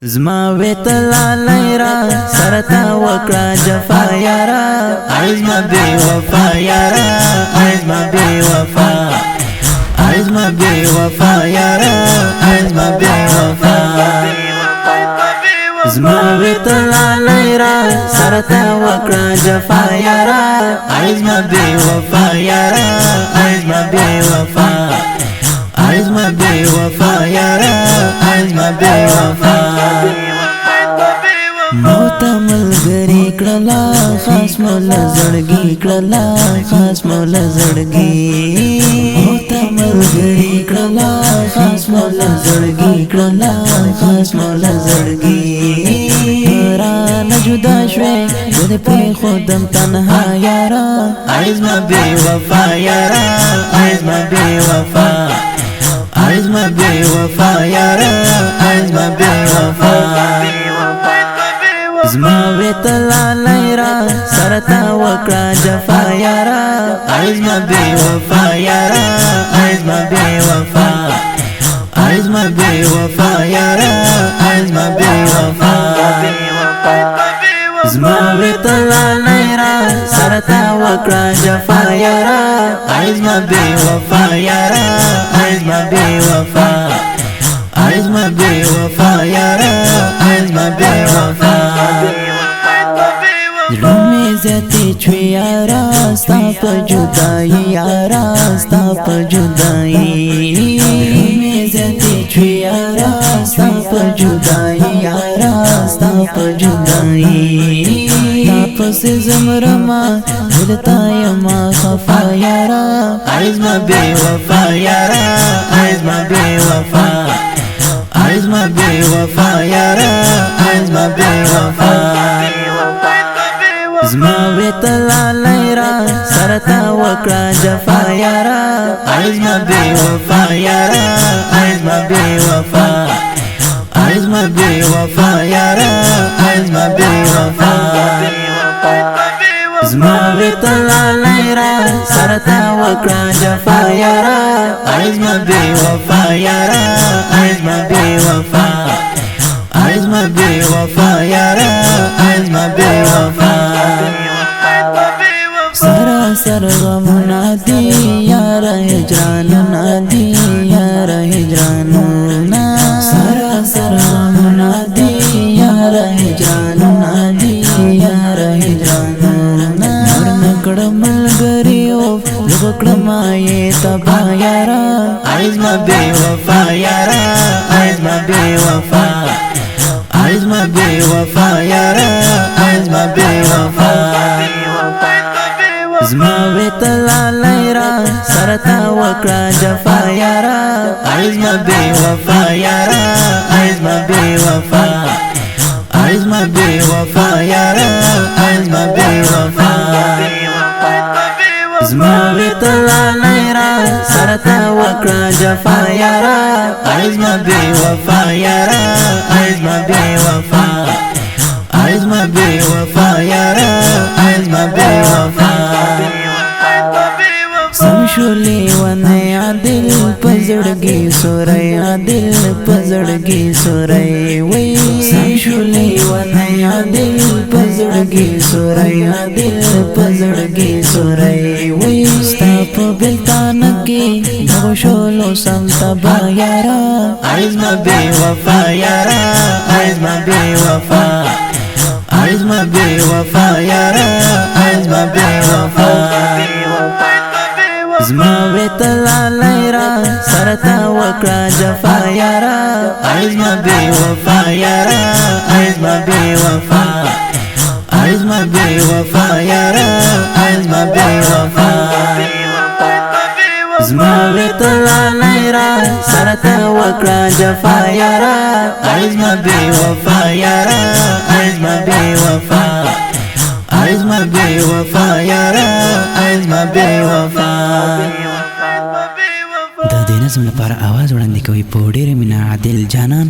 زما ویتلا لیرا سرتا وکړه جفا یارا عايز ما بي وفا یارا عايز ما بي وفا عايز ما بي وفا یارا عايز ما بي وفا زما ویتلا لیرا سرتا وکړه جفا یارا عايز ما بي وفا یارا عايز ما بي وفا عايز ما بي وفا یارا عايز ما بي وفا موت ملګری کړلا خاص مولا زړګي کړلا خاص مولا زړګي موت ملګری کړلا خاص مولا زړګي کړلا خاص مولا زړګي را نه جدا شوي دې په خودم تنها یارا عايز ما بي وفا یارا عايز ما بي وفا عايز ما بي وفا یارا عايز ما بي وفا زما ویتلا لیرا سرتا وکړه جفا یارا عايز ما بي وفا یارا عايز ما بي وفا عايز ما بي وفا یارا عايز ما بي وفا زما ویتلا لیرا سرتا وکړه جفا یارا عايز ما بي وفا یارا عايز ما بي وفا عايز ما بي وفا یارا عايز ما بي وفا زلومی زیتی چوی یارا ستا پا جدائی یارا ستا پا جدائی زلومی زیتی چوی یارا ستا پا جدائی یارا ستا پا جدائی تا پس زمرما دلتا یما خفا یارا عايز ما بي وفا یارا عايز ما بي وفا عايز ما بي وفا یارا عايز ما بي وفا زما ویتلا لیرا سرتا وکړه جفا یارا عايز ما بي وفا یارا عايز ما بي وفا عايز ما بي وفا یارا عايز ما بي وفا زما ویتلا لیرا سرتا وکړه جفا یارا عايز ما بي وفا یارا عايز ما بي وفا عايز ما بي وفا یارا عايز ما بي وفا سراسر غمنا دی یارا هجراننا دی یارا هجراننا سراسر غمنا دی یارا هجراننا دی یارا هجراننا نکړ ملګریو لګړ مای تبا یارا عايز ما بي وفا یارا عايز ما بي وفا عايز ما بي وفا یارا عايز ما بي وفا زما ویتلا لیرا سرتا وکړه جفا یارا عايز ما بي وفا یارا عايز ما بي وفا عايز ما بي وفا یارا عايز ما بي وفا زما ویتلا لیرا سرتا وکړه جفا یارا عايز ما بي وفا یارا عايز ما بي وفا عايز ما بي وفا یارا عايز ما بي وفا سمشولی ونی عدل پزړګي سورای عدل پزړګي سورای وای سمشولی ونی عدل پزړګي سورای عدل پزړګي سورای وای ستا په بلتان کې نو شولو سم تبا یارا عايز ما بي وفا یارا عايز ما بي وفا عايز ما بي وفا یارا عايز ما بي وفا زما ویتلا لیرا سرتا وکړه جفا یارا عايز ما بي وفا یارا عايز ما بي وفا عايز ما بي وفا یارا عايز ما بي وفا زما ویتلا لیرا سرتا وکړه جفا یارا عايز ما بي وفا یارا عايز ما بي وفا عايز ما بي وفا یارا عايز ما بي وفا د دې نظم لپاره आवाज وړاندې کوي په ډېر مینا عادل جانان